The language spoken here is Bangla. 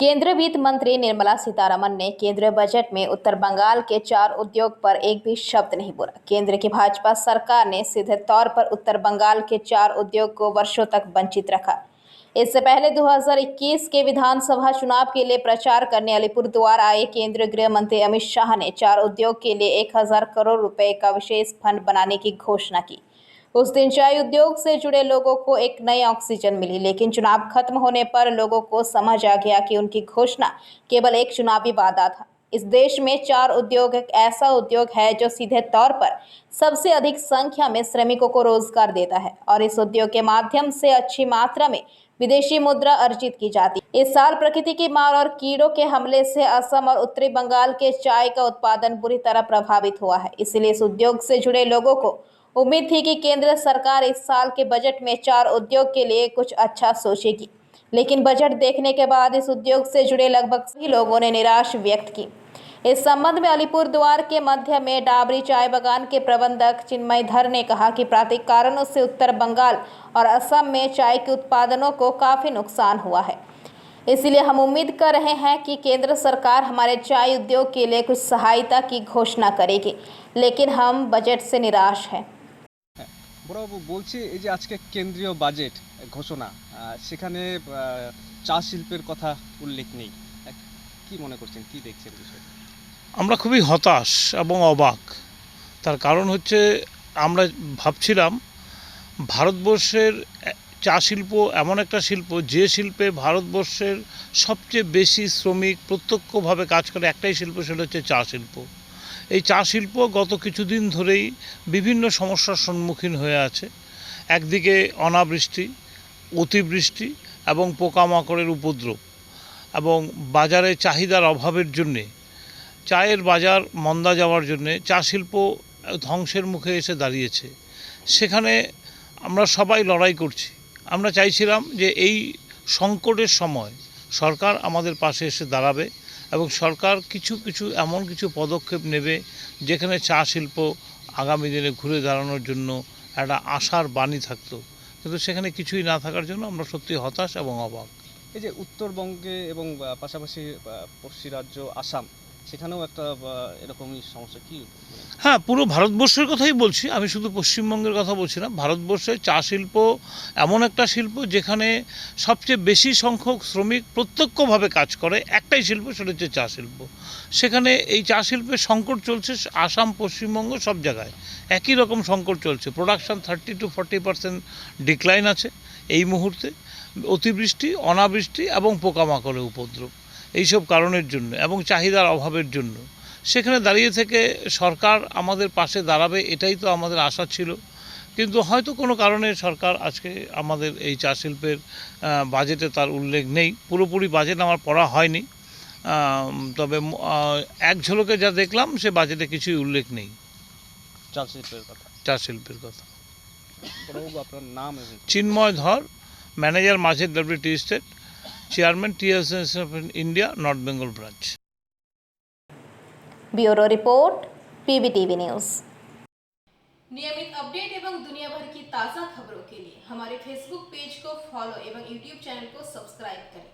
केंद्रीय वित्त मंत्री निर्मला सीतारमण ने केंद्रीय बजट में उत्तर बंगाल के 4 उद्योग पर एक भी शब्द नहीं बोला। केंद्र की भाजपा सरकार ने सीधे तौर पर उत्तर बंगाल के 4 उद्योग को वर्षों तक वंचित रखा। इससे पहले 2021 के विधानसभा चुनाव के लिए प्रचार करने अलीपुरद्वार आए केंद्रीय गृह मंत्री अमित शाह ने 4 उद्योग के लिए 1000 करोड़ रुपए का विशेष फंड बनाने की घोषणा की। उस दिन चाय उद्योग से जुड़े लोगों को एक नई ऑक्सीजन मिली, लेकिन चुनाव खत्म होने पर लोगों को समझ आ गया कि उनकी घोषणा केवल एक चुनावी वादा था। इस देश में 4 उद्योग एक ऐसा उद्योग है जो सीधे तौर पर सबसे अधिक संख्या में श्रमिकों को रोजगार देता है और इस उद्योग के माध्यम से अच्छी मात्रा में विदेशी मुद्रा अर्जित की जाती है। इस साल प्रकृति की मार और कीड़ों के हमले से असम और उत्तरी बंगाल के चाय का उत्पादन बुरी तरह प्रभावित हुआ है। इसलिए इस उद्योग से जुड़े लोगों को उम्मीद थी कि केंद्र सरकार इस साल के बजट में 4 उद्योग के लिए कुछ अच्छा सोचेगी, लेकिन बजट देखने के बाद इस उद्योग से जुड़े लगभग सभी लोगों ने निराश व्यक्त की। इस संबंध में अलीपुरद्वार के मध्य में डाबरी चाय बागान के प्रबंधक चिन्मय धर ने कहा कि प्राकृतिक कारणों से उत्तर बंगाल और असम में चाय के उत्पादनों को काफ़ी नुकसान हुआ है। इसलिए हम उम्मीद कर रहे हैं कि केंद्र सरकार हमारे चाय उद्योग के लिए कुछ सहायता की घोषणा करेगी, लेकिन हम बजट से निराश हैं। বড়বাবু বলছি এই যে আজকে কেন্দ্রীয় বাজেট ঘোষণা সেখানে চা শিল্পের কথা উল্লেখ নেই, কি মনে করছেন, কি দেখছেন বিষয়টা? আমরা খুবই হতাশ এবং অবাক। তার কারণ হচ্ছে আমরা ভাবছিলাম ভারতবর্ষের চা শিল্প এমন একটা শিল্প যে শিল্পে ভারতবর্ষের সবচেয়ে বেশি শ্রমিক প্রত্যক্ষভাবে কাজ করে একটাই শিল্প, সেটা হচ্ছে চা শিল্প। এই চা শিল্প গত কিছুদিন ধরেই বিভিন্ন সমস্যার সম্মুখীন হয়ে আছে। একদিকে অনাবৃষ্টি, অতিবৃষ্টি এবং পোকামাকড়ের উপদ্রব এবং বাজারে চাহিদার অভাবের জন্যে, চায়ের বাজার মন্দা যাওয়ার জন্যে চা শিল্প ধ্বংসের মুখে এসে দাঁড়িয়েছে। সেখানে আমরা সবাই লড়াই করছি। আমরা চাইছিলাম যে এই সংকটের সময় সরকার আমাদের পাশে এসে দাঁড়াবে এবং সরকার কিছু এমন কিছু পদক্ষেপ নেবে যেখানে চা শিল্প আগামী দিনে ঘুরে দাঁড়ানোর জন্য একটা আশার বাণী থাকতো, কিন্তু সেখানে কিছুই না থাকার জন্য আমরা সত্যি হতাশ এবং অবাক। এই যে উত্তরবঙ্গে এবং পাশাপাশি পড়শি রাজ্য আসাম, সেখানেও একটা এরকমই সমস্যা কি? হ্যাঁ, পুরো ভারতবর্ষের কথাই বলছি, আমি শুধু পশ্চিমবঙ্গের কথা বলছি না। ভারতবর্ষে চা শিল্প এমন একটা শিল্প যেখানে সবচেয়ে বেশি সংখ্যক শ্রমিক প্রত্যক্ষভাবে কাজ করে একটাই শিল্প, সেটা হচ্ছে চা শিল্প। সেখানে এই চা শিল্পের সংকট চলছে আসাম, পশ্চিমবঙ্গ সব জায়গায় একই রকম সংকট চলছে। প্রোডাকশান 30 to 40% ডিক্লাইন আছে এই মুহূর্তে। অতিবৃষ্টি, অনাবৃষ্টি এবং পোকামাকড়ের উপদ্রব, এইসব কারণের জন্য এবং চাহিদার অভাবের জন্য সেখানে দাঁড়িয়ে থেকে সরকার আমাদের পাশে দাঁড়াবে এটাই তো আমাদের আশা ছিল। কিন্তু হয়তো কোনো কারণে সরকার আজকে আমাদের এই চা শিল্পের বাজেটে তার উল্লেখ নেই। পুরোপুরি বাজেট আমার পড়া হয়নি, তবে এক ঝলকে যা দেখলাম সে বাজেটে কিছুই উল্লেখ নেই চা শিল্পের কথা। চা শিল্পের কথা। আপনার নাম? চিন্ময় ধর, ম্যানেজার মাঝের W T state, chairman tea association of India North Bengal branch. Bureau report PBTV news. नियमित अपडेट एवं दुनिया भर की ताज़ा खबरों के लिए हमारे फेसबुक पेज को फॉलो एवं यूट्यूब चैनल को सब्सक्राइब करें।